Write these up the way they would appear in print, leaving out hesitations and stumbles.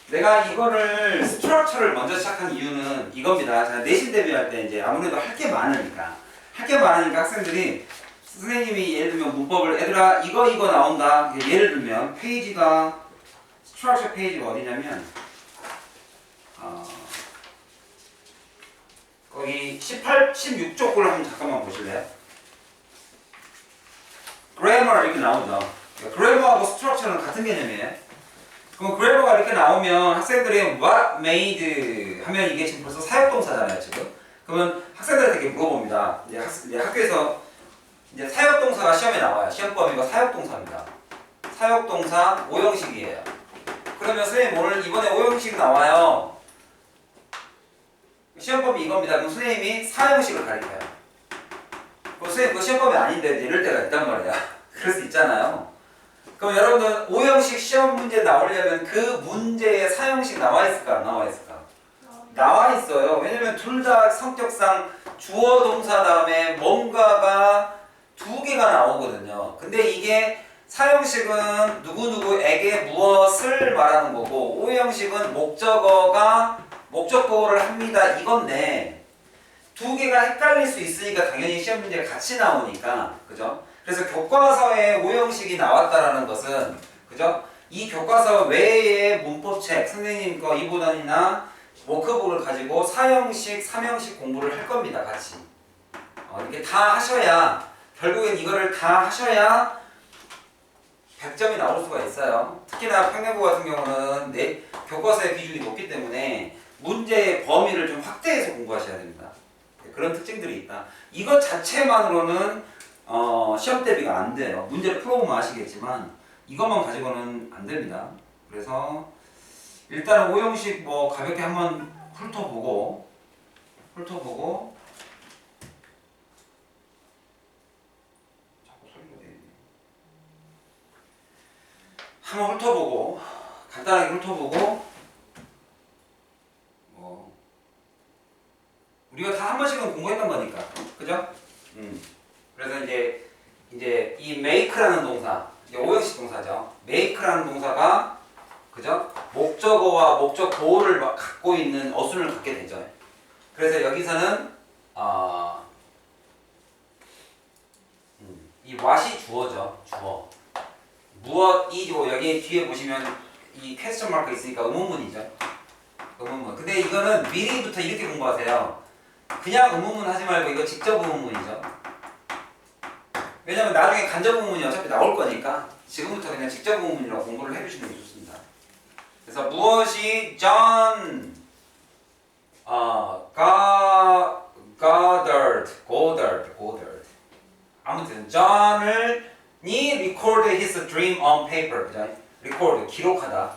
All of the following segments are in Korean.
내가 이거를 스트럭처를 먼저 시작한 이유는 이겁니다. 자, 내신 대비할 때 이제 아무래도 할 게 많으니까 학생들이 선생님이 예를 들면 문법을 애들아 이거 나온다. 예를 들면 페이지가 스트럭처 페이지가 어디냐면 거기 16쪽 걸 한번 잠깐만 보실래요? grammar 이렇게 나오죠. grammar하고 structure는 같은 개념이에요. 그럼 grammar가 이렇게 나오면 학생들이 what made 하면 이게 지금 벌써 사역동사잖아요, 지금. 그러면 학생들한테 이렇게 물어봅니다. 이제 학교에서 이제 사역동사가 시험에 나와요. 시험 범위가 사역동사입니다. 사역동사 5형식이에요. 그러면 선생님 오늘 이번에 5형식 나와요. 시험 범위 이겁니다. 그럼 선생님이 4형식을 가르쳐요. 선생님 그 시험 범위 아닌데 이럴 때가 있단 말이야. 그럴 수 있잖아요. 그럼 여러분들 5형식 시험 문제 나오려면 그 문제에 4형식 나와 있을까? 안 나와 있을까? 나와 있어요. 왜냐면 둘 다 성격상 주어 동사 다음에 뭔가가 두 개가 나오거든요. 근데 이게 4형식은 누구누구에게 무엇을 말하는 거고 5형식은 목적어가 목적보호를 합니다. 이건데 두 개가 헷갈릴 수 있으니까 당연히 시험 문제가 같이 나오니까 그죠? 그래서 교과서에 5형식이 나왔다라는 것은 그죠? 이 교과서 외의 문법책 선생님 거 2보단이나 워크북을 가지고 4형식, 3형식 공부를 할 겁니다. 같이 이렇게 다 하셔야 결국엔 이거를 다 하셔야 100점이 나올 수가 있어요. 특히나 평행고 같은 경우는 교과서의 비중이 높기 때문에 문제의 범위를 좀 확대해서 공부하셔야 됩니다. 그런 특징들이 있다. 이것 자체만으로는 시험 대비가 안 돼요. 문제를 풀어보면 아시겠지만 이것만 가지고는 안 됩니다. 그래서 일단은 5형식 뭐 가볍게 한번 훑어보고 자꾸 소리가 내리네. 한번 훑어보고 간단하게 훑어보고 우리가 다 한 번씩은 공부했던 거니까 그죠? 그래서 이제 이 make라는 동사, 이제 5형식 동사죠. make라는 동사가 그죠? 목적어와 목적 보호를 갖고 있는 어순을 갖게 되죠. 그래서 여기서는 이 what이 주어죠. 주어. 무엇이고 여기 뒤에 보시면 이 퀘스천 마크 있으니까 의문문이죠. 의문문. 근데 이거는 미리부터 이렇게 공부하세요. 그냥 의문문 하지 말고 이거 직접 의문문이죠. 왜냐면 나중에 간접 의문문이 어차피 나올 거니까 지금부터 그냥 직접 의문문이라고 공부를 해주시는 게 좋습니다. 그래서 무엇이 John Goddard 아무튼 John을 record his dream on paper. 그죠? record 기록하다.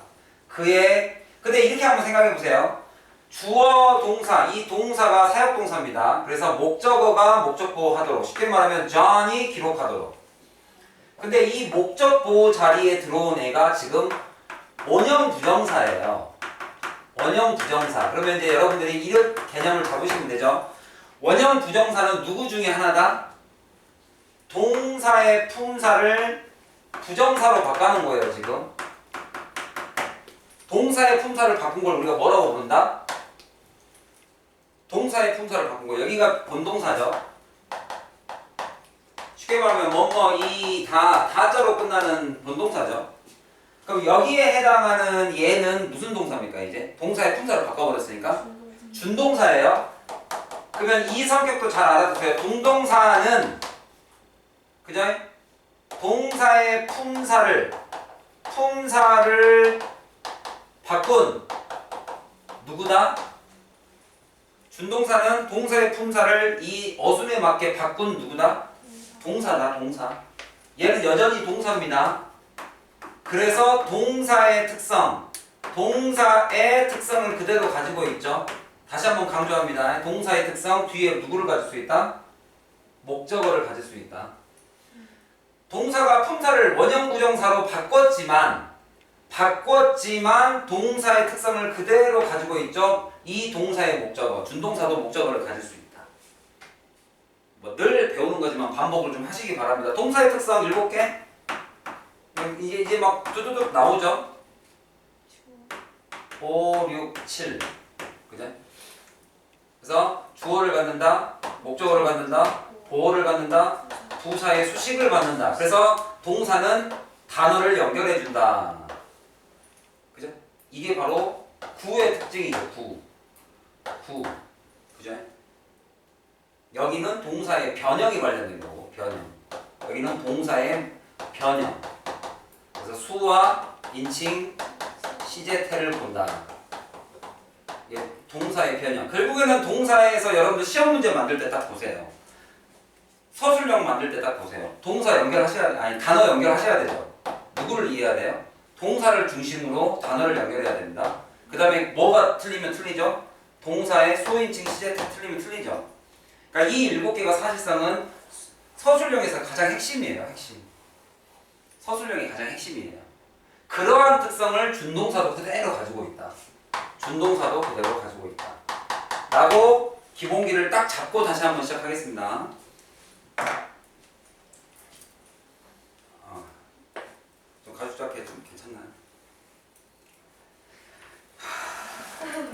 근데 이렇게 한번 생각해 보세요. 주어 동사, 이 동사가 사역동사입니다. 그래서 목적어가 목적보호하도록, 쉽게 말하면 John이 기록하도록. 근데 이 목적보호 자리에 들어온 애가 지금 원형 부정사예요. 원형 부정사. 그러면 이제 여러분들이 이런 개념을 잡으시면 되죠. 원형 부정사는 누구 중에 하나다? 동사의 품사를 부정사로 바꾸는 거예요, 지금. 동사의 품사를 바꾼 걸 우리가 뭐라고 부른다? 동사의 품사를 바꾼 거. 여기가 본동사죠. 쉽게 말하면 다자로 끝나는 본동사죠. 그럼 여기에 해당하는 얘는 무슨 동사입니까? 이제 동사의 품사를 바꿔버렸으니까 준동사예요. 그러면 이 성격도 잘 알아두세요. 동동사는 그죠? 동사의 품사를 바꾼 누구다? 준동사는 동사의 품사를 이 어순에 맞게 바꾼 누구다? 동사다, 동사. 얘는 여전히 동사입니다. 그래서 동사의 특성을 그대로 가지고 있죠. 다시 한번 강조합니다. 동사의 특성 뒤에 누구를 가질 수 있다? 목적어를 가질 수 있다. 동사가 품사를 원형 부정사로 바꿨지만 동사의 특성을 그대로 가지고 있죠. 이 동사의 목적어, 준동사도 목적어를 가질 수 있다. 늘 배우는 거지만 반복을 좀 하시기 바랍니다. 동사의 특성 7개? 이제 막 두두둑 나오죠. 5, 6, 7. 그죠? 그래서 주어를 갖는다, 목적어를 갖는다, 보어를 갖는다, 부사의 수식을 갖는다. 그래서 동사는 단어를 연결해 준다. 그죠? 이게 바로 구의 특징이죠. 구. 그죠? 여기는 동사의 변형이 관련된 거고, 변형. 여기는 동사의 변형. 그래서 수와 인칭, 시제태를 본다. 이게 동사의 변형. 결국에는 동사에서 여러분들 시험 문제 만들 때 딱 보세요. 서술형 만들 때 딱 보세요. 동사 연결하셔야, 아니 단어 연결하셔야 되죠. 누구를 이해해야 돼요? 동사를 중심으로 단어를 연결해야 됩니다. 그 다음에 뭐가 틀리면 틀리죠? 동사의 수인칭 시제태 틀리면 틀리죠. 그러니까 이 7개가 사실상은 서술형에서 가장 핵심이에요. 핵심. 서술형이 가장 핵심이에요. 그러한 특성을 준동사도 그대로 가지고 있다. 준동사도 그대로 가지고 있다. 라고 기본기를 딱 잡고 다시 한번 시작하겠습니다. 좀 가죽 자켓 좀 괜찮나요?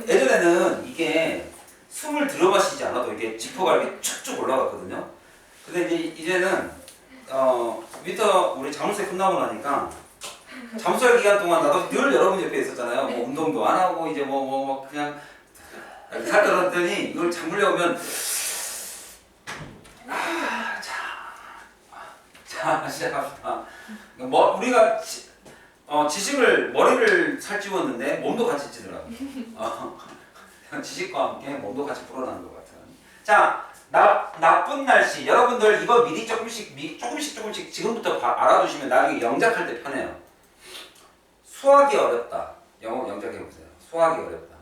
예전에는 이게 숨을 들여 마시지 않아도 이게 지퍼가 이렇게 쭉쭉 올라갔거든요. 근데 이제는 위터 우리 자물쇠 끝나고 나니까 잠수할 기간 동안 나도 늘 여러분 옆에 있었잖아요. 뭐 운동도 안 하고 이제 뭐 그냥 살 떨었더니 이걸 잠그려면 자 시작합시다. 뭐 우리가 지식을 머리를 살찌웠는데 몸도 같이 찌더라고. 지식과 함께 몸도 같이 불어나는 것 같은. 자, 나쁜 날씨. 여러분들 이거 미리 조금씩 지금부터 알아두시면 나중에 영작할 때 편해요. 수학이 어렵다. 영어 영작해 보세요. 수학이 어렵다.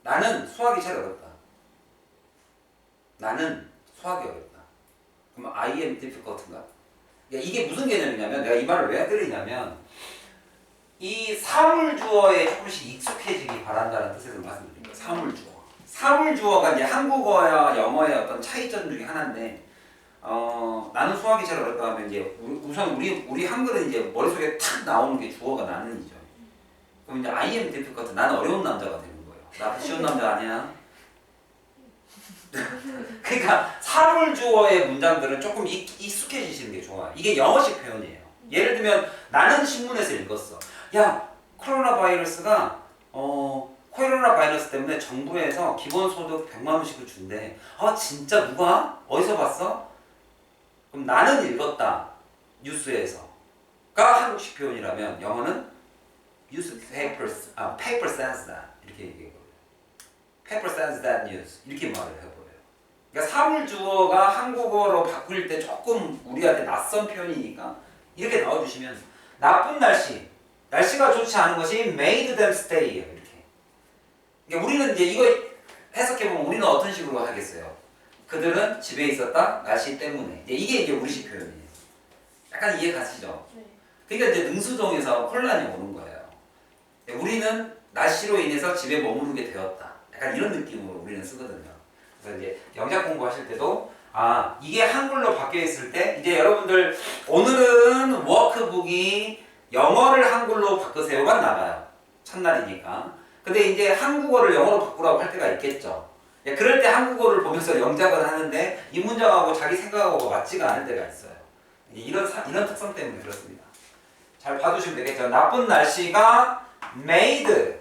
나는 수학이 제일 어렵다. 나는 수학이 어렵다. 그럼 I am difficult인가? 이게 무슨 개념이냐면 내가 이 말을 왜 드리냐면 이 사물주어에 조금씩 익숙해지기 바란다는 뜻에서 말씀드립니다. 사물주어. 사물주어가 이제 한국어와 영어의 어떤 차이점 중에 하나인데 나는 수학이 제일 어렵다 하면 이제 우선 우리 한글은 이제 머릿속에 탁 나오는 게 주어가 나는이죠. 그럼 이제 I am difficult. 나는 어려운 남자가 되는 거예요. 나 쉬운 남자 아니야? 그러니까 사물주어의 문장들은 조금 익숙해지시는 게 좋아요. 이게 영어식 표현이에요. 예를 들면 나는 신문에서 읽었어. 야, 코로나 바이러스가 코로나 바이러스 때문에 정부에서 기본소득 100만 원씩을 준대. 아 진짜 누가? 어디서 봤어? 그럼 나는 읽었다. 뉴스에서가 한국식 표현이라면 영어는 paper says that 이렇게 얘기해요. paper says that news 이렇게 말을 해버려요. 그러니까 사물주어가 한국어로 바꿀 때 조금 우리한테 낯선 표현이니까 이렇게 넣어주시면 나쁜 날씨 날씨가 좋지 않은 것이 made them stay예요. 이렇게. 그러니까 우리는 이제 이거 해석해보면 우리는 어떤 식으로 하겠어요? 그들은 집에 있었다 날씨 때문에 이게 우리식 표현이에요. 약간 이해 가시죠? 네. 그러니까 이제 능수동에서 혼란이 오는 거예요. 우리는 날씨로 인해서 집에 머무르게 되었다. 약간 이런 느낌으로 우리는 쓰거든요. 그래서 이제 영작 공부하실 때도 이게 한글로 바뀌어 있을 때 이제 여러분들 오늘은 워크북이 영어를 한글로 바꾸세요가 나가요. 첫날이니까. 근데 이제 한국어를 영어로 바꾸라고 할 때가 있겠죠. 그럴 때 한국어를 보면서 영작을 하는데 이 문장하고 자기 생각하고 맞지가 않을 때가 있어요. 이런 특성 때문에 그렇습니다. 잘 봐두시면 되겠죠. 나쁜 날씨가 made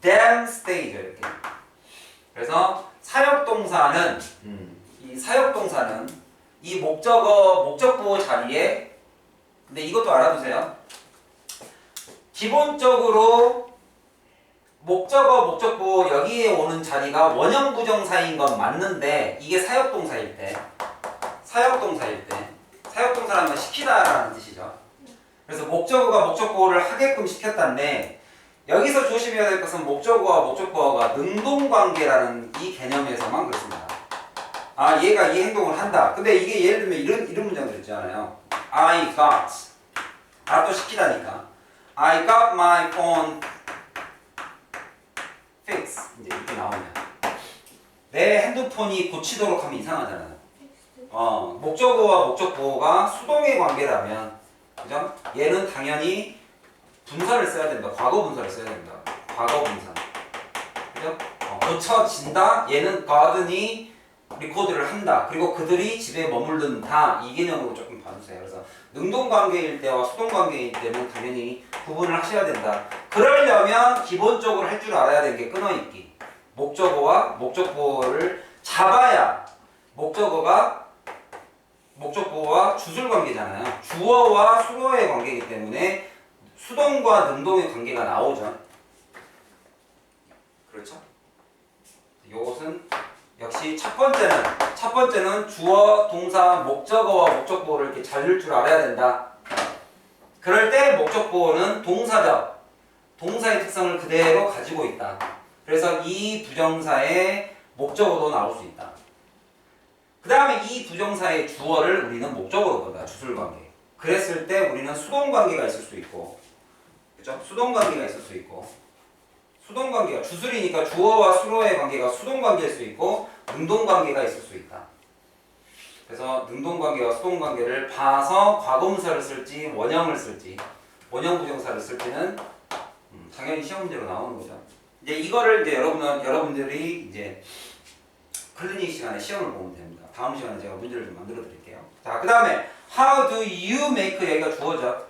them stay죠. 이렇게. 그래서 사역동사는 이 사역동사는 이 목적어 자리에 근데 이것도 알아두세요. 기본적으로 목적어 여기에 오는 자리가 원형 부정사인 건 맞는데 이게 사역동사일 때 사역동사라는 건 시키다라는 뜻이죠. 그래서 목적어가 목적보호를 하게끔 시켰다는데 여기서 조심해야 될 것은 목적어와 목적보호가 능동관계라는 이 개념에서만 그렇습니다. 얘가 이 행동을 한다. 근데 이게 예를 들면 이런 문장들 있잖아요. I got 또 시키다니까 I got my phone fixed 이제 이렇게 나오면 내 핸드폰이 고치도록 하면 이상하잖아요. 목적어와 목적보호가 수동의 관계라면 그죠? 얘는 당연히 분사를 써야 된다. 과거 분사를 써야 된다. 과거 분사. 그죠? 고쳐진다. 얘는 garden이 리코드를 한다. 그리고 그들이 집에 머물른다. 이 개념으로 조금 봐주세요. 그래서 능동관계일 때와 수동관계일 때는 당연히 구분을 하셔야 된다. 그러려면 기본적으로 할 줄 알아야 되는 게 끊어있기. 목적어와 목적보어를 잡아야 목적어가 목적보어와 주술관계잖아요. 주어와 수어의 관계이기 때문에 수동과 능동의 관계가 나오죠. 그렇죠? 이것은 역시 첫 번째는 주어, 동사, 목적어와 목적보어를 이렇게 잘 넣을 줄 알아야 된다. 그럴 때 목적보어는 동사의 특성을 그대로 가지고 있다. 그래서 이 부정사의 목적어도 나올 수 있다. 그 다음에 이 부정사의 주어를 우리는 목적어로 본다. 주술관계. 그랬을 때 우리는 수동관계가 있을 수 있고, 그죠? 수동관계가 있을 수 있고, 수동관계가 주술이니까 주어와 수어의 관계가 수동관계일 수 있고 능동관계가 있을 수 있다. 그래서 능동관계와 수동관계를 봐서 과거분사를 쓸지 원형을 쓸지 원형 부정사를 쓸지는 당연히 시험 문제로 나오는 거죠. 이제 이거를 이제 여러분들이 이제 클리닉 시간에 시험을 보면 됩니다. 다음 시간에 제가 문제를 좀 만들어 드릴게요. 자, 그 다음에 how do you make 여기가 주어죠.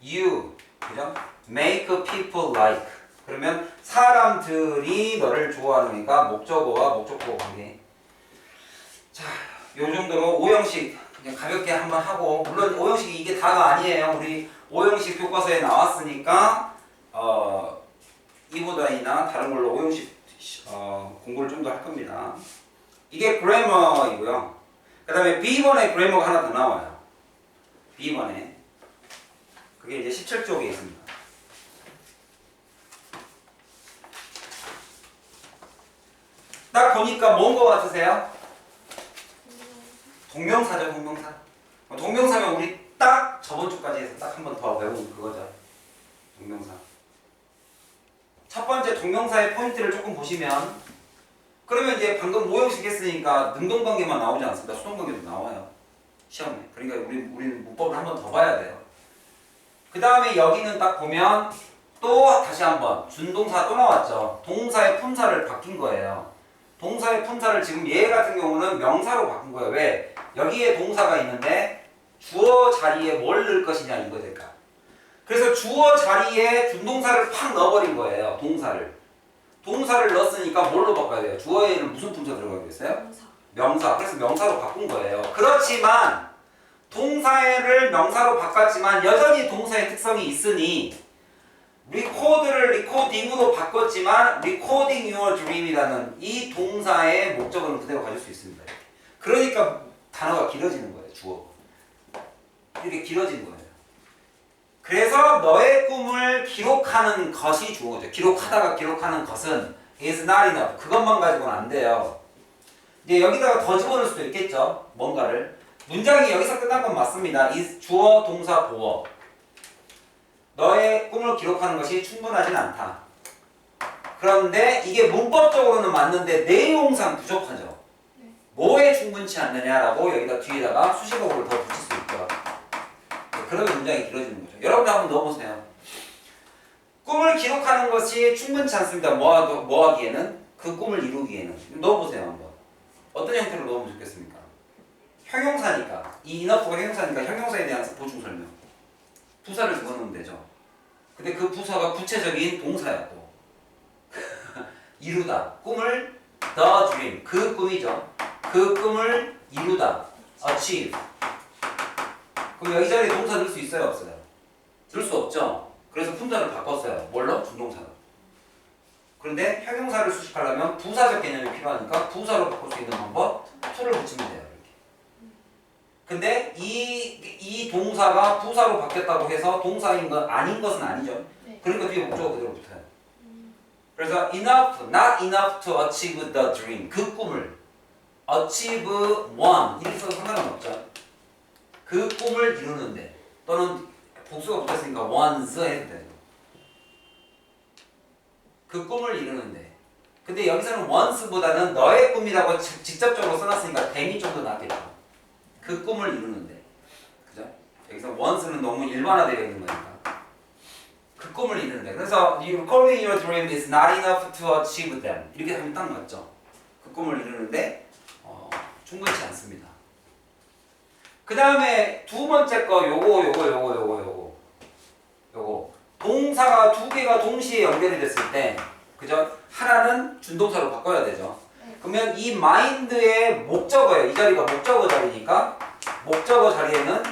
you 그죠? make people like 그러면 사람들이 너를 좋아하니까 목적어와 목적보어 관계. 자, 요 정도로 5형식 그냥 가볍게 한번 하고, 물론 5형식이 이게 다가 아니에요. 우리 5형식 교과서에 나왔으니까 이보다이나 다른 걸로 5형식 공부를 좀 더 할 겁니다. 이게 그래머이고요. 그 다음에 B번에 그래머가 하나 더 나와요. B번에 그게 이제 17쪽에 있습니다. 딱 보니까 뭔 거 같으세요? 동명사죠, 동명사. 동명사면 우리 딱 저번 주까지 해서 딱 한 번 더 외우는 그거죠. 동명사. 첫 번째 동명사의 포인트를 조금 보시면, 그러면 이제 방금 5형식 했으니까 능동관계만 나오지 않습니다. 수동관계도 나와요. 시험에. 그러니까 우리는 문법을 한 번 더 봐야 돼요. 그 다음에 여기는 딱 보면 또 다시 한번 준동사 또 나왔죠. 동사의 품사를 바뀐 거예요. 동사의 품사를 지금 얘 같은 경우는 명사로 바꾼 거예요. 왜? 여기에 동사가 있는데 주어 자리에 뭘 넣을 것이냐 이거니까. 그래서 주어 자리에 준동사를 팍 넣어버린 거예요. 동사를 넣었으니까 뭘로 바꿔야 돼요? 주어에는 무슨 품사 들어가겠어요? 명사. 그래서 명사로 바꾼 거예요. 그렇지만 동사를 명사로 바꿨지만 여전히 동사의 특성이 있으니 리코드를 리코딩으로 바꿨지만 recording your dream이라는 이 동사의 목적어는 그대로 가질 수 있습니다. 그러니까 단어가 길어지는 거예요. 주어. 이렇게 길어진 거예요. 그래서 너의 꿈을 기록하는 것이 주어죠. 기록하다가 기록하는 것은 is not enough. 그것만 가지고는 안 돼요. 이제 여기다가 더 집어넣을 수도 있겠죠. 뭔가를. 문장이 여기서 끝난 건 맞습니다. is 주어, 동사, 보어. 너의 꿈을 기록하는 것이 충분하진 않다. 그런데 이게 문법적으로는 맞는데 내용상 부족하죠. 뭐에 충분치 않느냐라고 여기다 뒤에다가 수식어를 더 붙일 수 있죠. 그러면 문장이 길어지는 거죠. 여러분들 한번 넣어보세요. 꿈을 기록하는 것이 충분치 않습니다. 뭐 하기에는? 그 꿈을 이루기에는. 넣어보세요 한번. 어떤 형태로 넣으면 좋겠습니까? 형용사니까. 이 인어프가 형용사니까 형용사에 대한 보충 설명. 부사를 집어넣으면 되죠. 근데 그 부사가 구체적인 동사야 또. 이루다. 꿈을 the dream. 그 꿈이죠. 그 꿈을 이루다. achieve. 그럼 여기 자리에 동사 넣을 수 있어요? 없어요? 넣을 수 없죠. 그래서 품사를 바꿨어요. 뭘로? 준동사로. 그런데 형용사를 수식하려면 부사적 개념이 필요하니까 부사로 바꿀 수 있는 방법 to를 붙이면 돼요. 근데 이 동사가 부사로 바뀌었다고 해서 동사인 건 아닌 것은 아니죠. 네. 그러니까 뒤에 목적어 그대로 붙어요. 그래서 enough, not enough to achieve the dream. 그 꿈을 achieve one 이렇게 써도 상관은 없죠. 그 꿈을 이루는데 또는 복수가 붙었으니까 once 해도 돼요. 그 꿈을 이루는데. 근데 여기서는 once보다는 너의 꿈이라고 직접적으로 써놨으니까 them이 좀 더 낫겠죠. 그 꿈을 이루는데. 그죠? 여기서 once는 너무 일반화되어 있는 거니까. 꿈을 이루는데. 그래서 recalling your dream is not enough to achieve them. 이렇게 하면 딱 맞죠. 그 꿈을 이루는데 충분치 않습니다. 그 다음에 두 번째 거 요거 동사가 두 개가 동시에 연결이 됐을 때 그죠? 하나는 준동사로 바꿔야 되죠. 그러면 이 mind의 목적어예요. 이 자리가 목적어 자리니까 목적어 자리에는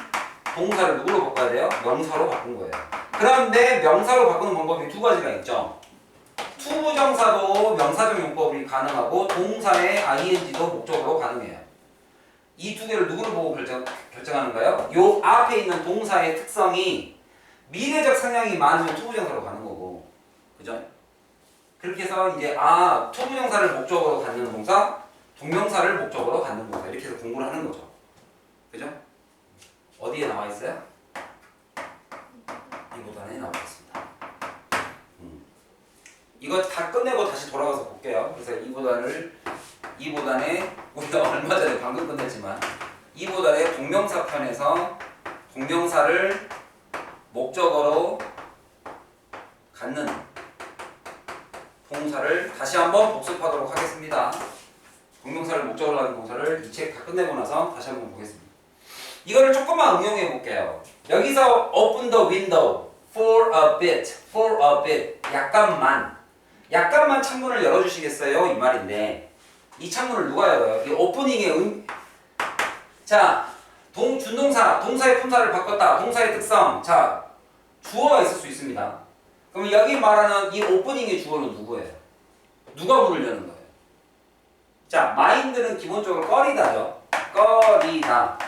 동사를 누구로 바꿔야 돼요? 명사로 바꾼 거예요. 그런데 명사로 바꾸는 방법이 두 가지가 있죠. 투부정사도 명사적 용법이 가능하고 동사의 ing도 목적어로 가능해요. 이 두 개를 누구를 보고 결정하는가요? 요 앞에 있는 동사의 특성이 미래적 성향이 많으면 투부정사로 가는 거고, 그죠? 그렇게 해서 이제 투부정사를 목적으로 갖는 동사, 동명사를 목적으로 갖는 동사 이렇게 해서 공부를 하는 거죠. 그죠? 어디에 나와 있어요? 이 보단에 나와 있습니다. 이거 다 끝내고 다시 돌아가서 볼게요. 그래서 이 보단에 우리가 얼마 전에 방금 끝냈지만 이 보단의 동명사 편에서 동명사를 목적어로 갖는 동사를 다시 한번 복습하도록 하겠습니다. 동명사를 목적으로 하는 동사를 이 책 다 끝내고 나서 다시 한번 보겠습니다. 이거를 조금만 응용해 볼게요. 여기서 open the window for a bit 약간만 창문을 열어주시겠어요? 이 말인데 이 창문을 누가 열어요? 이 오프닝의 자, 준동사, 동사의 품사를 바꿨다. 동사의 특성. 자, 주어가 있을 수 있습니다. 그럼 여기 말하는 이 오프닝의 주어는 누구예요? 누가 문을 여는 거예요? 자, mind는 기본적으로 꺼리다죠. 꺼리다.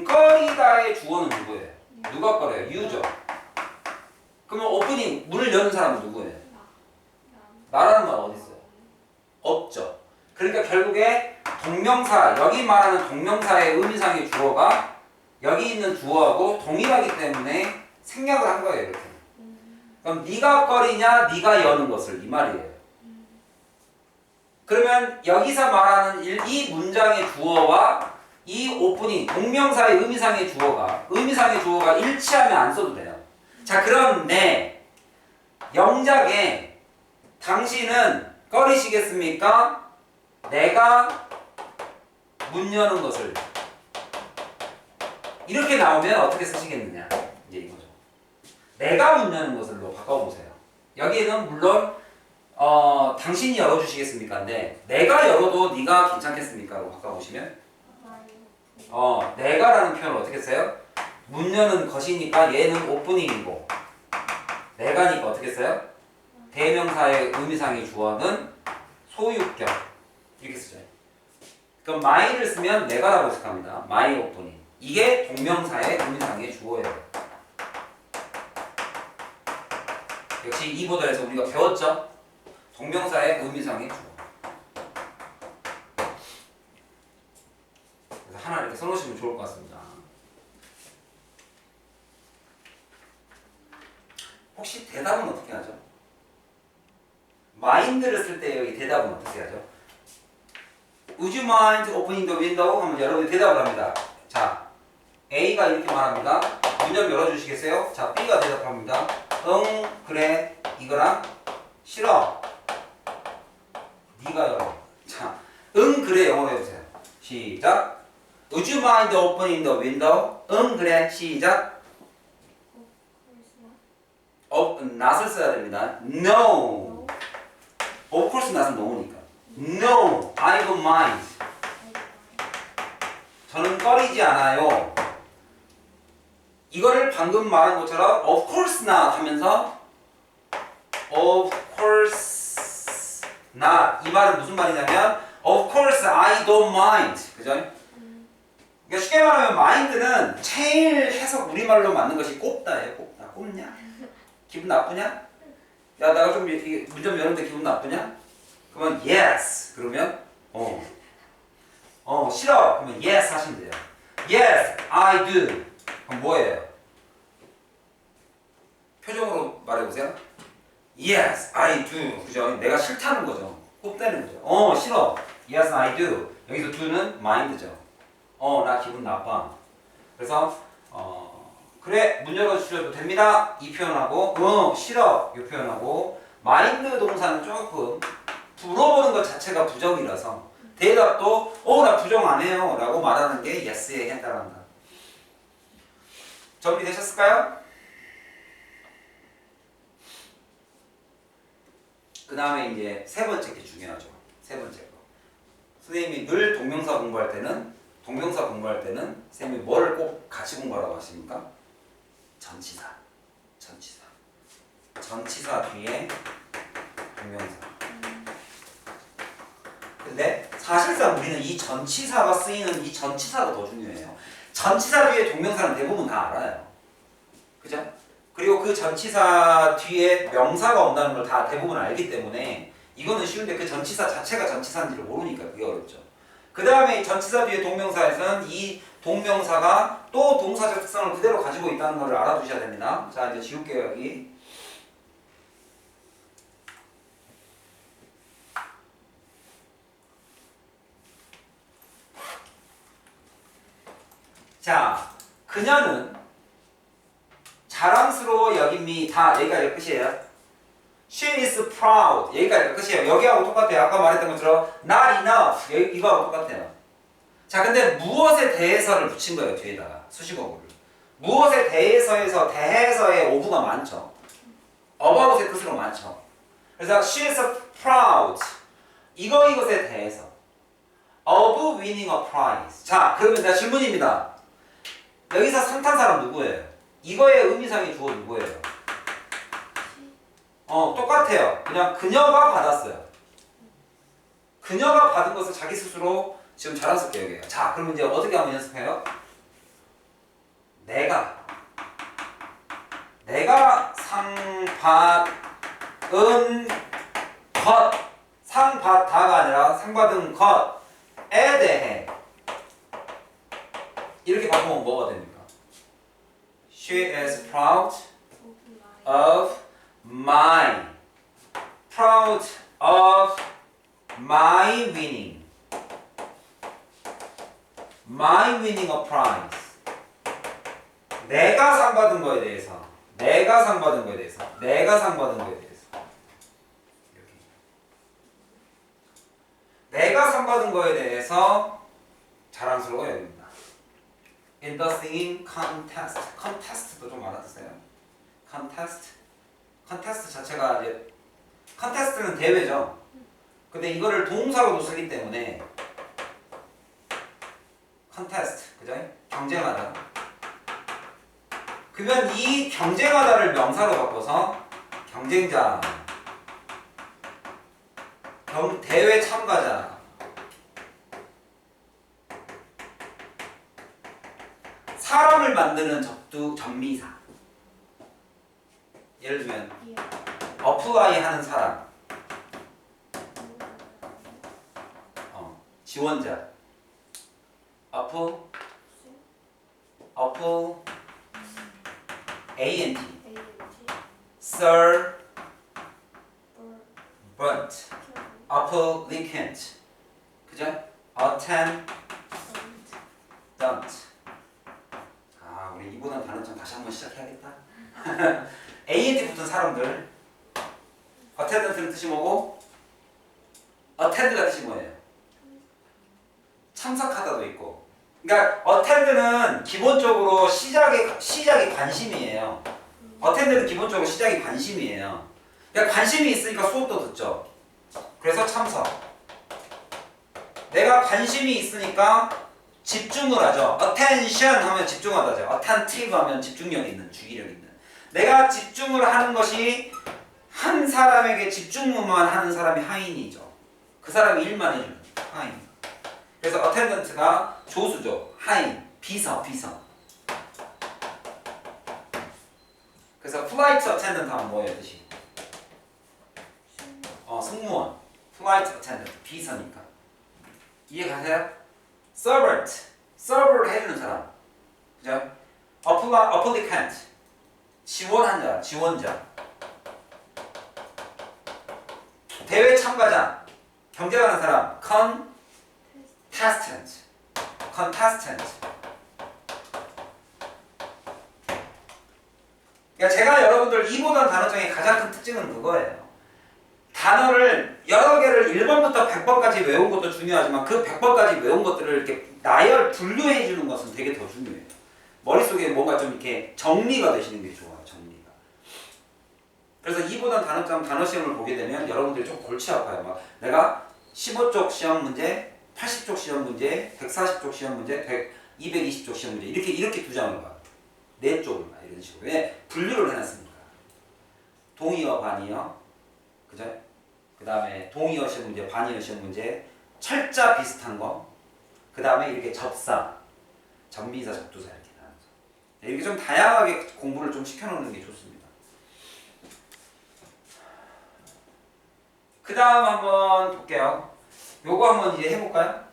꺼리다의 주어는 누구예요? 누가 꺼려요? you죠. 그러면 오프닝, 문을 여는 사람은 누구예요? 나라는 말 어디 있어요? 없죠. 그러니까 결국에 동명사, 여기 말하는 동명사의 의미상의 주어가 여기 있는 주어하고 동일하기 때문에 생략을 한 거예요. 이렇게. 그럼 네가 꺼리냐, 네가 여는 것을 이 말이에요. 그러면 여기서 말하는 이 문장의 주어와 이 오프닝, 동명사의 의미상의 주어가 일치하면 안 써도 돼요. 자, 그런데 영작에 당신은 꺼리시겠습니까? 내가 문 여는 것을 이렇게 나오면 어떻게 쓰시겠느냐? 이제 이거죠. 내가 문 여는 것을로 바꿔보세요. 여기에는 물론 당신이 열어주시겠습니까? 근데 내가 열어도 네가 괜찮겠습니까? 로 바꿔보시면 내가라는 표현을 어떻게 써요? 문 여는 것이니까 얘는 오프닝이고 내가니까 어떻게 써요? 대명사의 의미상의 주어는 소유격 이렇게 쓰죠. 그럼 my를 쓰면 내가라고 해석합니다. my 오프닝. 이게 동명사의 의미상의 주어예요. 역시 이 보도에서 우리가 배웠죠? 동명사의 의미상의 주어. 그래서 하나 이렇게 써놓으시면 좋을 것 같습니다. 혹시 대답은 어떻게 하죠? mind를 쓸 때 여기 대답은 어떻게 하죠? Would you mind opening the window? 하면 여러분이 대답을 합니다. 자, A가 이렇게 말합니다. 문 좀 열어주시겠어요? 자, B가 대답합니다. 응, 그래. 이거랑 싫어. 네가 열어. 자, 응, 그래. 영어로 해보세요. 시작. Would you mind opening the window? 응, 그래. 시작. not을 써야 됩니다. No. Of course not은 no니까. No, I don't mind. 저는 꺼리지 않아요. 이거를 방금 말한 것처럼 of course not 하면서 of course not 이 말은 무슨 말이냐면 of course I don't mind. 그죠? 그러니까 쉽게 말하면 mind는 제일 해석 우리말로 맞는 것이 꼽다예요. 꼽다. 꼽냐? 기분 나쁘냐? 야, 내가 좀 문 좀 여는데 기분 나쁘냐? 그러면 yes. 그러면 싫어. 그러면 yes 하시면 돼요. Yes, I do. 그럼 뭐예요? 표정으로 말해보세요. Yes, I do. 그죠? 내가 싫다는 거죠. 꼽대는 거죠. 싫어. Yes, I do. 여기서 do는 mind죠. 나 기분 나빠. 그래서 그래 문 열어주셔도 됩니다 이 표현하고 싫어 이 표현하고 마인드 동사는 조금 물어보는 것 자체가 부정이라서 대답도 나 부정 안 해요 라고 말하는 게 yes에 해당한다. 정리되셨을까요? 그 다음에 이제 세 번째 게 중요하죠. 세 번째 거. 선생님이 늘 동명사 공부할 때는 선생님이 뭐를 꼭 같이 공부하라고 하십니까? 전치사. 전치사 뒤에 동명사. 근데 사실상 우리는 이 전치사가 쓰이는 이 전치사가 더 중요해요. 전치사 뒤에 동명사는 대부분 다 알아요. 그죠? 그리고 그 전치사 뒤에 명사가 온다는 걸 다 대부분 알기 때문에 이거는 쉬운데 그 전치사 자체가 전치사인지를 모르니까 그게 어렵죠. 그 다음에 전치사 뒤에 동명사에서는 이 동명사가 또 동사적 특성을 그대로 가지고 있다는 걸 알아두셔야 됩니다. 자 이제 지울게요 여기. 자, 그녀는 자랑스러워 여김이 다 여기까지가 끝이에요. She is proud 여기까지가 끝이에요. 여기하고 똑같아요. 아까 말했던 것처럼 not enough 이거하고 똑같아요. 자, 근데 무엇에 대해서를 붙인 거예요 뒤에다가 수식어구를. 무엇에 대해서에서 대해서의 오브가 많죠. about의 뜻으로 많죠. 그래서 she is proud 이것에 대해서 of winning a prize. 자, 그러면 나 질문입니다. 여기서 상탄 사람 누구예요? 이거의 의미상의 주어 누구예요? 똑같아요. 그냥 그녀가 받았어요. 그녀가 받은 것을 자기 스스로 지금 자랑스럽게 여겨요. 자, 그럼 이제 어떻게 한번 연습해요? 내가 상 받은 것 상 받다가 아니라 상 받은 것에 대해 이렇게 바꾸면 뭐가 됩니까? She is proud of my winning a prize. 내가 상 받은 거에 대해서 여기. 내가 상 받은 거에 대해서 자랑스러워 여깁니다. In the singing contest. contest도 좀 알아두세요. contest 자체가 이제 contest는 대회죠. 근데 이거를 동사로도 쓰기 때문에 contest, 그죠? 경쟁하다. 그러면 이 경쟁하다를 명사로 바꿔서 경쟁자, 대회 참가자, 사람을 만드는 접미사. 예를 들면 apply 하는 사람, 지원자, ANT, servant, applicant, 그죠? attendant. 우리 이보단 다른 점 다시 한번 시작해야겠다. ANT 붙은 사람들. attendant는 뜻이 뭐고? attend가 뜻이 뭐예요? 참석하다도 있고. 그러니까 attend는 기본적으로 시작이 관심이에요. attend는 기본적으로 시작이 관심이에요. 그러니까 관심이 있으니까 수업도 듣죠. 그래서 참석. 내가 관심이 있으니까 집중을 하죠. attention 하면 집중하다죠. attentive 하면 집중력 있는, 주의력 있는. 내가 집중을 하는 것이 한 사람에게 집중만 하는 사람이 하인이죠. 그 사람이 일만 해주는 하인. 그래서 attendant가 조수죠. 하인, 비서. 그래서 flight attendant 하면 뭐예요, 뜻이? 승무원. flight attendant, 비서니까. 이해가세요? server를 해주는 사람. 그죠? applicant, 지원자. 대회 참가자, 경쟁하는 사람. contestant. 그러니까 제가 여러분들 이보단 단어장의 가장 큰 특징은 그거예요. 단어를 여러 개를 1번부터 100번까지 외운 것도 중요하지만 그 100번까지 외운 것들을 이렇게 나열 분류해 주는 것은 되게 더 중요해요. 머릿속에 뭔가 좀 이렇게 정리가 되시는 게 좋아요. 정리가. 그래서 이보단 단어장 단어 시험을 보게 되면 여러분들이 좀 골치 아파요. 막 내가 15쪽 시험 문제, 80쪽 시험 문제, 140쪽 시험 문제, 220쪽 시험 문제 이렇게 두 장을 봐요. 4쪽을 봐. 이런 식으로. 왜? 분류를 해놨으니까. 동의어, 반의어, 그죠? 그 다음에 동의어 시험 문제, 반의어 시험 문제, 철자 비슷한 거, 그 다음에 이렇게 접사, 전미사, 접두사 이렇게 나눠서 이렇게 좀 다양하게 공부를 좀 시켜놓는 게 좋습니다. 그 다음 한번 볼게요. 요거 한번 이제 해볼까요?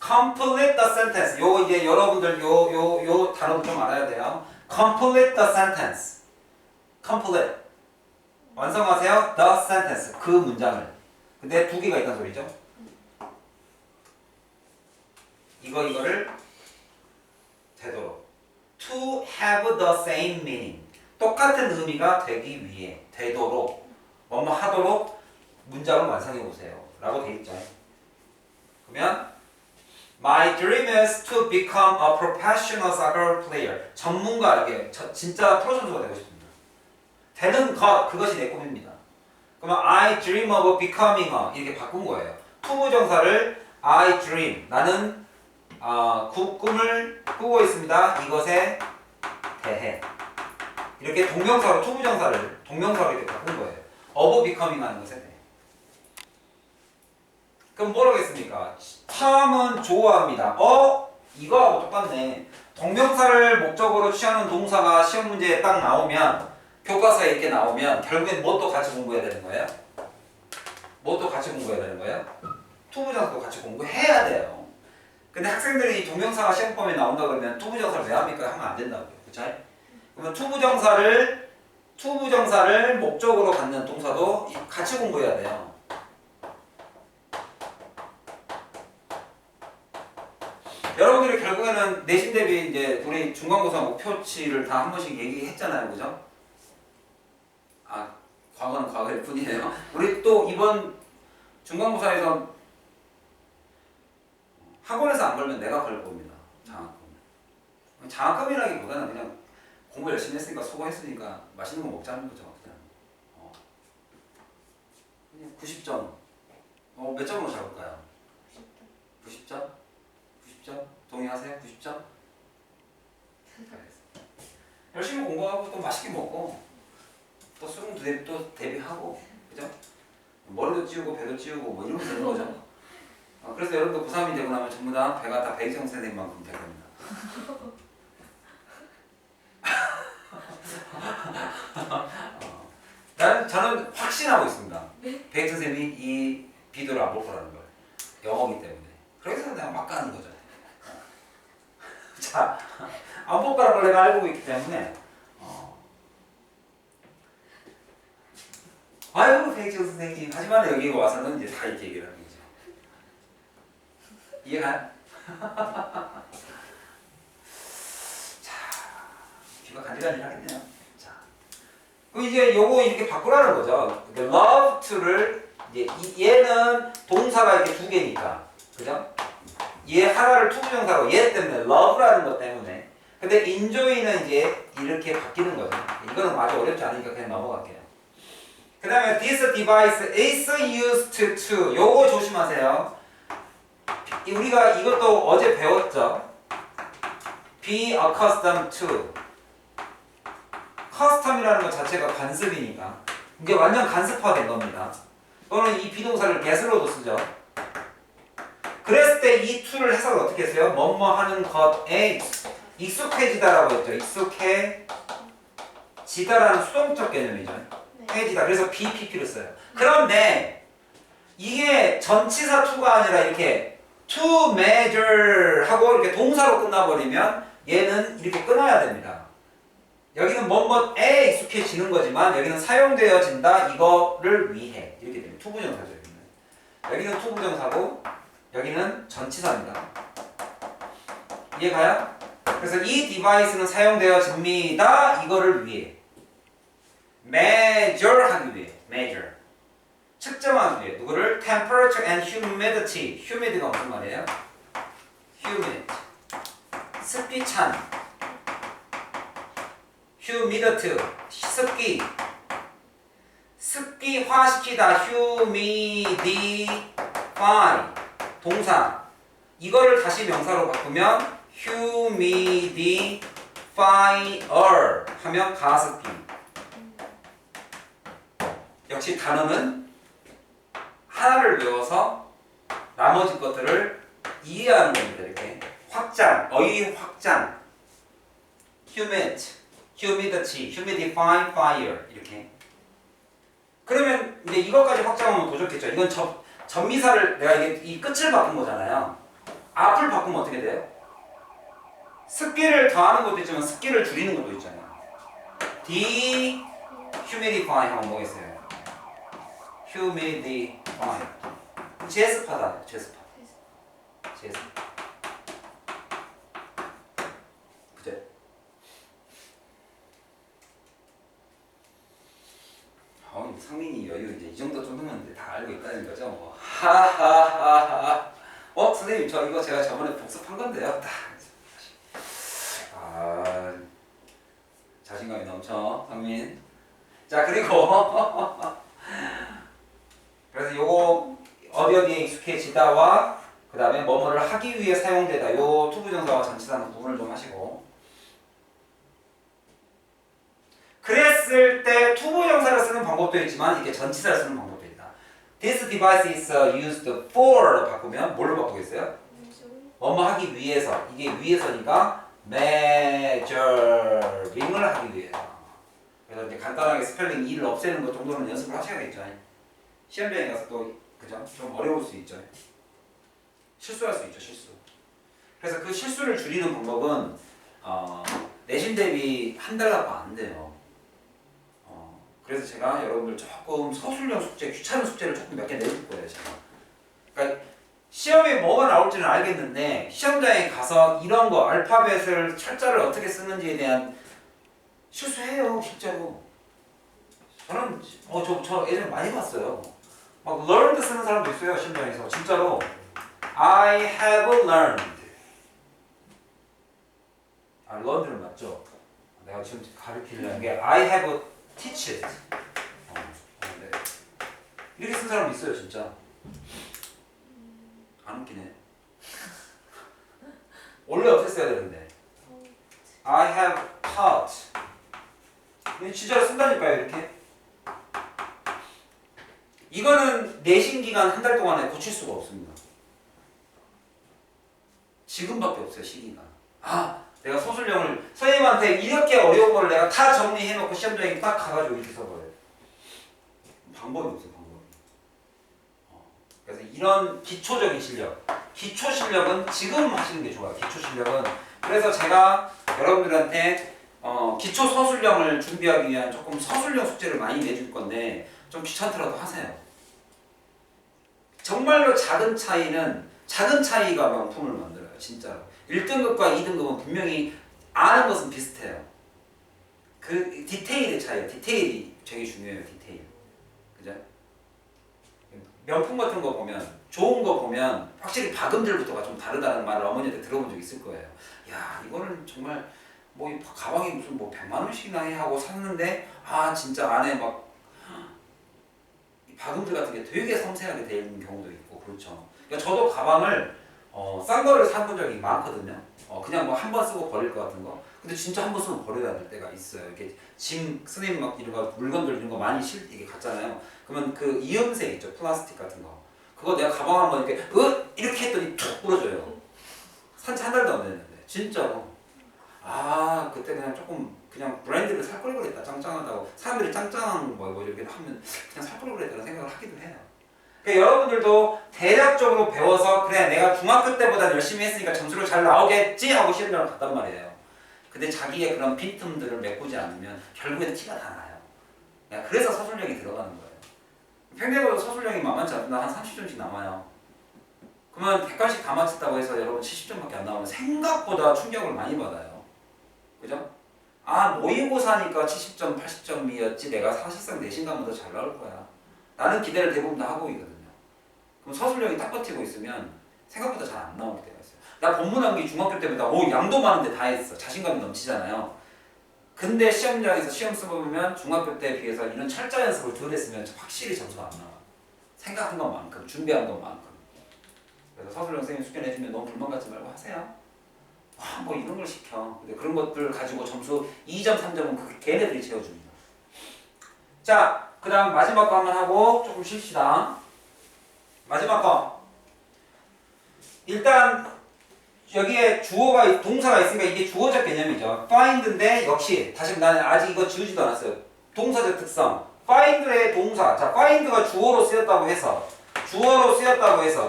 Complete the sentence. 요 이제 여러분들 요 단어도 좀 알아야 돼요. Complete the sentence. Complete. 완성하세요. The sentence. 그 문장을. 근데 두 개가 있다는 소리죠. 이거를 되도록. To have the same meaning. 똑같은 의미가 되기 위해. 되도록. 뭐뭐 하도록 문장을 완성해 보세요. 라고 돼 있죠. 그러면 My dream is to become a professional soccer player. 전문가에게 진짜 프로 선수가 되고 싶습니다. 되는 것, 그것이 내 꿈입니다. 그러면 I dream of becoming a 이렇게 바꾼 거예요. 투부정사를 I dream, 나는 꿈을 꾸고 있습니다. 이것에 대해. 이렇게 동명사로 투부정사를 동명사로 이렇게 바꾼 거예요. of becoming 하는 것에 대해. 그럼 뭐라고 했습니까? 참은 좋아합니다. 이거하고 똑같네. 동명사를 목적으로 취하는 동사가 시험 문제에 딱 나오면 교과서에 이렇게 나오면 결국엔 뭣도 같이 공부해야 되는 거예요? 뭣도 같이 공부해야 되는 거예요? 투부정사도 같이 공부해야 돼요. 근데 학생들이 동명사가 시험범위에 나온다 그러면 투부정사를 왜 합니까? 하면 안 된다고요. 그쵸? 그러면 투부정사를 목적으로 갖는 동사도 같이 공부해야 돼요. 여러분들이 결국에는 내신 대비 이제 우리 중간고사 목표치를 다 한 번씩 얘기했잖아요. 그죠? 과거는 과거일 뿐이에요. 우리 또 이번 중간고사에서 학원에서 안 걸면 내가 걸 겁니다. 장학금. 장학금이라기보다는 그냥 공부 열심히 했으니까 수고했으니까 맛있는 거 먹자는 거죠. 그냥 90점. 몇 점으로 잡을까요? 90점? 90점? 동의하세요? 90점? 열심히 공부하고 또 맛있게 먹고 또 수능 대비하고 그죠? 머리도 찌우고 배도 찌우고 뭐 이러면 되는 거죠. 그래서 여러분도 고3이 되고 나면 전부 다 배가 다 백정 선생님만큼 될 겁니다. 저는 확신하고 있습니다. 백정 선생님이 이 비디오를 안 볼 거라는 걸. 영어이기 때문에. 그래서 내가 막 가는 거죠. 자, 안 볼 거라는 걸 내가 알고 있기 때문에 아유, 백지호 선생님. 하지만 여기 와서는 이제 다 이렇게 얘기를 하는 거죠. 이해가요? 자, 귀가 간질간질 하겠네요. 자, 그럼 이제 요거 이렇게 바꾸라는 거죠. love to를 이제 얘는 동사가 이렇게 두 개니까, 그죠? 얘 하나를 투부정사로 얘 때문에 love라는 것 때문에. 근데 enjoy는 이제 이렇게 바뀌는 거죠. 이거는 아주 어렵지 않으니까 그냥 넘어갈게요. 그 다음에 this device is used to 요거 조심하세요. 우리가 이것도 어제 배웠죠. be accustomed to custom이라는 것 자체가 관습이니까 이게 완전 간습화된 겁니다. 또는 이 비동사를 get으로도 쓰죠. 그랬을 때 이 to를 해석을 어떻게 했어요? 뭐뭐 하는 것에 익숙해지다라고 했죠. 익숙해지다라는 수동적 개념이죠. 해지다. 그래서 BPP를 써요. 그런데 이게 전치사 to가 아니라 이렇게 to measure 하고 이렇게 동사로 끝나버리면 얘는 이렇게 끊어야 됩니다. 여기는 뭐뭐에 익숙해지는 거지만 여기는 사용되어진다 이거를 위해 이렇게 됩니다. 투부정사죠. 여기는 투부정사고 여기는 전치사입니다. 이해가요? 그래서 이 디바이스는 사용되어집니다. 이거를 위해 measure 하기 위해 measure 측정하기 위해 누구를 temperature and humidity humid가 무슨 말이에요? humid 습기 찬 humidity 습기 습기화시키다 humidify 동사 이거를 다시 명사로 바꾸면 humidifier 하면 가습기 역시 단어는 하나를 외워서 나머지 것들을 이해하는 겁니다. 이렇게 확장, 어휘 확장 humid, humidity, humidify, fire 이렇게 그러면 이제 이것까지 확장하면 더 좋겠죠. 이건 전미사를 내가 이게 이 끝을 바꾼 거잖아요. 앞을 바꾸면 어떻게 돼요? 습기를 더하는 것도 있지만 습기를 줄이는 것도 있잖아요. dehumidify 하면 뭐겠어요? humidify 제습하다. 제습 그죠? 상민이 여유 이제 이 정도면 다 알고 있다는 거죠. 뭐. 하하하하. 선생님 저 이거 제가 저번에 복습한 건데요. 자신감이 넘쳐 상민. 자 그리고 그래서 요거 어디에 익숙해지다와 그 다음에 뭐뭐를 하기 위해 사용되다 요 투부정사와 전치사는 구분을 좀 하시고 그랬을 때 투부정사를 쓰는 방법도 있지만 이게 전치사를 쓰는 방법도 있다. This device is used for로 바꾸면 뭘로 바꾸겠어요? 뭐뭐 하기 위해서 이게 위해서니까 measuring을 하기 위해서 그래서 이제 간단하게 스펠링 2를 없애는 것 정도는 연습을 하셔야겠죠. 시험장에 가서 또 그죠? 좀 어려울 수 있죠. 실수할 수 있죠. 실수. 그래서 그 실수를 줄이는 방법은 내신 대비 한 달 갖고 안 돼요. 그래서 제가 여러분들 조금 서술형 숙제, 귀찮은 숙제를 조금 몇 개 내줄 거예요. 제가. 그러니까 시험에 뭐가 나올지는 알겠는데 시험장에 가서 이런 거 알파벳을 철자를 어떻게 쓰는지에 대한 실수해요. 실제로. 저는 저 예전에 많이 봤어요. 막 learned 쓰는 사람도 있어요. 시험장에서. 진짜로. I have learned. learned는 맞죠? 내가 지금 가르치려는 게 I have teached. 네. 이렇게 쓴 사람도 있어요. 진짜. 안 웃기네. 원래 어떻게 써야 되는데? I have taught. 진짜로 쓴다니까요. 이렇게. 이거는 내신 기간 한 달 동안에 고칠 수가 없습니다. 지금밖에 없어요. 시기가. 내가 소술형을 선생님한테 이렇게 어려운 걸 내가 다 정리해놓고 시험장에 딱 가가지고 이렇게 써버려요. 방법이 없어요. 방법이. 그래서 이런 기초적인 실력, 기초 실력은 지금 하시는 게 좋아요. 기초 실력은. 그래서 제가 여러분들한테 기초 서술형을 준비하기 위한 조금 서술형 숙제를 많이 내줄 건데 좀 귀찮더라도 하세요. 정말로 작은 차이가 명품을 만들어요. 진짜로. 1등급과 2등급은 분명히 아는 것은 비슷해요. 그 디테일의 차이예요. 디테일이 되게 중요해요. 디테일. 그죠? 명품 같은 거 보면 좋은 거 보면 확실히 박음질부터가 좀 다르다는 말을 어머니한테 들어본 적 있을 거예요. 야 이거는 정말 뭐 가방이 무슨 뭐 100만 원씩이나 해 하고 샀는데 진짜 안에 막 박음질 같은 게 되게 섬세하게 되어 있는 경우도 있고 그렇죠. 그러니까 저도 가방을 싼 거를 사본 적이 많거든요. 그냥 뭐 한 번 쓰고 버릴 것 같은 거. 근데 진짜 한 번 쓰면 버려야 될 때가 있어요. 이렇게 선생님 막 이런 거 물건들 이런 거 많이 이게 갔잖아요. 그러면 그 이음새 있죠. 플라스틱 같은 거. 그거 내가 가방 한번 이렇게 했더니 툭 부러져요. 산지 한 달도 안 됐는데 진짜로. 그때 그냥 브랜드를 살 걸 그랬다. 짱짱하다고. 사람들이 짱짱한 뭐 이렇게 하면 그냥 살 걸 그랬다는 생각을 하기도 해요. 그러니까 여러분들도 대략적으로 배워서 그래 내가 중학교 때보다 열심히 했으니까 점수를 잘 나오겠지 하고 시험장을 갔단 말이에요. 근데 자기의 그런 빈틈들을 메꾸지 않으면 결국에는 티가 다 나요. 그래서 서술형이 들어가는 거예요. 평균적으로 서술형이 만만치 않다. 한 30점씩 남아요. 그러면 100간씩 다 맞췄다고 해서 여러분 70점밖에 안 나오면 생각보다 충격을 많이 받아요. 그죠? 아 모의고사니까 70점, 80점이었지 내가 사실상 내신 가면 더 잘 나올 거야. 라는 기대를 대부분 다 하고 있거든요. 그럼 서술형이 딱 버티고 있으면 생각보다 잘 안 나올 때가 있어요. 나 본문암기 중학교 때보다 오 양도 많은데 다 했어. 자신감이 넘치잖아요. 근데 시험장에서 시험 써보면 중학교 때에 비해서 이런 철자 연습을 덜 했으면 확실히 점수가 안 나와. 생각한 것만큼, 준비한 것만큼. 그래서 서술형 선생님 숙제내주면 너무 불만 갖지 말고 하세요. 와, 뭐 이런 걸 시켜. 근데 그런 것들 가지고 점수 2점, 3점은 그 걔네들이 채워줍니다. 자, 그 다음 마지막 거 한번 하고 조금 쉽시다. 마지막 거. 일단 여기에 주어가 동사가 있으니까 이게 주어적 개념이죠. find인데 역시 다시 나는 아직 이거 지우지도 않았어요. 동사적 특성. find의 동사. 자, find가 주어로 쓰였다고 해서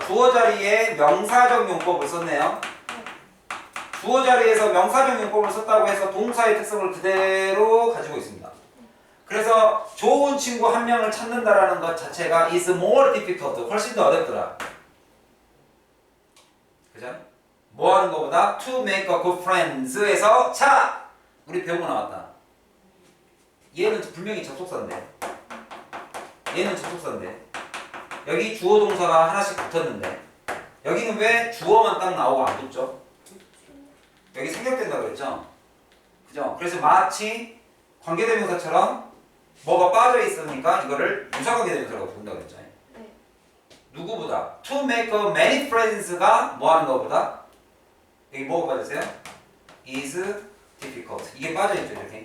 주어 자리에 명사적 용법을 썼네요. 주어 자리에서 명사적 용법을 썼다고 해서 동사의 특성을 그대로 가지고 있습니다. 그래서 좋은 친구 한 명을 찾는다라는 것 자체가 is more difficult. 훨씬 더 어렵더라. 그죠? 뭐 하는 것보다 to make a good friends에서 자! 우리 배우고 나왔다. 얘는 분명히 접속사인데 여기 주어 동사가 하나씩 붙었는데 여기는 왜 주어만 딱 나오고 안 붙죠? 여기 생략된다고 그랬죠? 그죠? 그래서 마치 관계대명사처럼 뭐가 빠져 있으니까 이거를 유사관계대명사라고 본다고 그랬죠? 네. 누구보다 to make a many friends가 뭐 하는 것보다 여기 뭐가 빠졌어요? is difficult. 이게 빠져있죠 이렇게.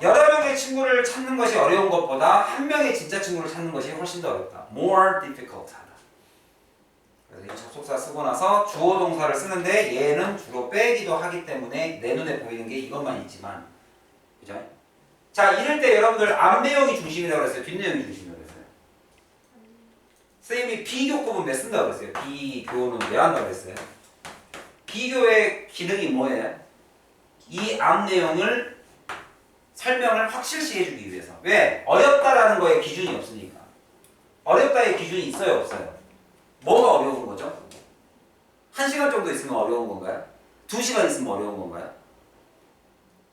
여러 명의 친구를 찾는 것이 어려운 것보다 한 명의 진짜 친구를 찾는 것이 훨씬 더 어렵다. more difficult 하다. 그래서 이 접속사 쓰고 나서 주어 동사를 쓰는데 얘는 주로 빼기도 하기 때문에 내 눈에 보이는 게 이것만 있지만 그죠? 자 이럴 때 여러분들 앞 내용이 중심이라고 그랬어요? 뒷 내용이 중심이라고 그랬어요? 선생님이 비교급은 몇 쓴다고 그랬어요? 비교는 왜 한다고 그랬어요? 비교의 기능이 뭐예요? 이 앞 내용을 설명을 확실시 해주기 위해서. 왜? 어렵다라는 거에 기준이 없으니까. 어렵다의 기준이 있어요 없어요? 뭐가 어려운 거죠? 1시간 정도 있으면 어려운 건가요? 2시간 있으면 어려운 건가요?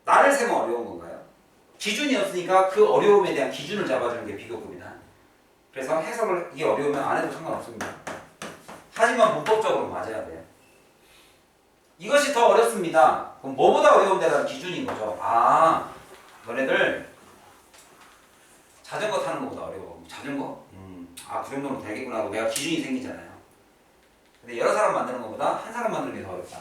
날을 세면 어려운 건가요? 기준이 없으니까 그 어려움에 대한 기준을 잡아주는 게 비교급이다. 그래서 해석을 이게 어려우면 안 해도 상관없습니다. 하지만 문법적으로 맞아야 돼요. 이것이 더 어렵습니다. 그럼 뭐보다 어려운데라는 기준인 거죠. 아, 너네들 자전거 타는 것보다 어려워. 자전거? 아, 그 정도면 되겠구나 하고 내가 기준이 생기잖아요. 근데 여러 사람 만드는 것보다 한 사람 만드는 게 더 어렵다.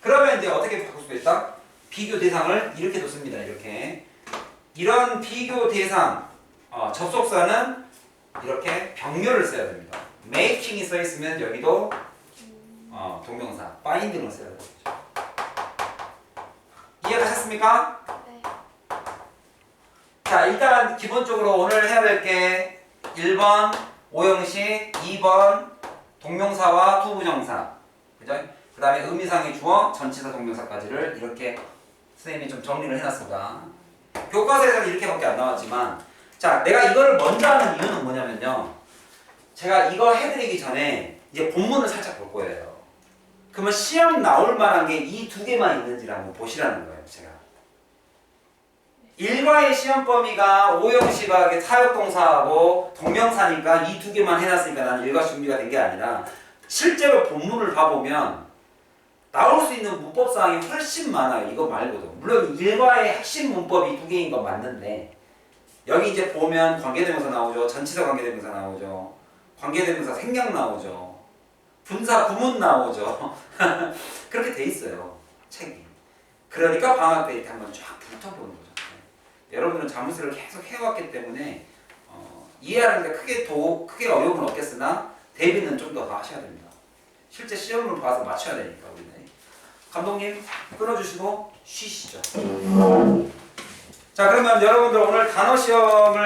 그러면 이제 어떻게 바꿀 수가 있다? 비교 대상을 이렇게 뒀습니다. 이렇게. 이런 비교 대상, 접속사는 이렇게 병렬을 써야 됩니다. making이 써 있으면 여기도 동명사, finding을 써야 되죠. 이해가셨습니까? 네. 자, 일단 기본적으로 오늘 해야 될 게 1번 오형식, 2번 동명사와 투부정사. 그죠? 그 다음에 의미상의 주어, 전치사 동명사까지를 이렇게 선생님이 좀 정리를 해놨습니다. 교과서에서는 이렇게밖에 안 나왔지만 자, 내가 이거를 먼저 하는 이유는 뭐냐면요. 제가 이거 해드리기 전에 이제 본문을 살짝 볼 거예요. 그러면 시험 나올 만한 게 이 두 개만 있는지를 한번 보시라는 거예요, 제가. 일과의 시험 범위가 오형식하고 사역동사하고 동명사니까 이 두 개만 해놨으니까 나는 일과 준비가 된 게 아니라 실제로 본문을 봐보면 나올 수 있는 문법사항이 훨씬 많아요. 이거 말고도. 물론 일과의 핵심 문법이 두 개인 건 맞는데 여기 이제 보면 관계대명사 나오죠. 전치사 관계대명사 나오죠. 관계대명사 생략 나오죠. 분사 구문 나오죠. 그렇게 돼 있어요. 책이. 그러니까 방학 때 이렇게 한번 쫙 훑어보는 거죠. 여러분들은 자문수를 계속 해왔기 때문에 이해하는 데 크게 어려움은 없겠으나 대비는 좀 더 하셔야 됩니다. 실제 시험을 봐서 맞춰야 되니까 우리는. 감독님 끊어주시고 쉬시죠. 자, 그러면 여러분들 오늘 단어 시험을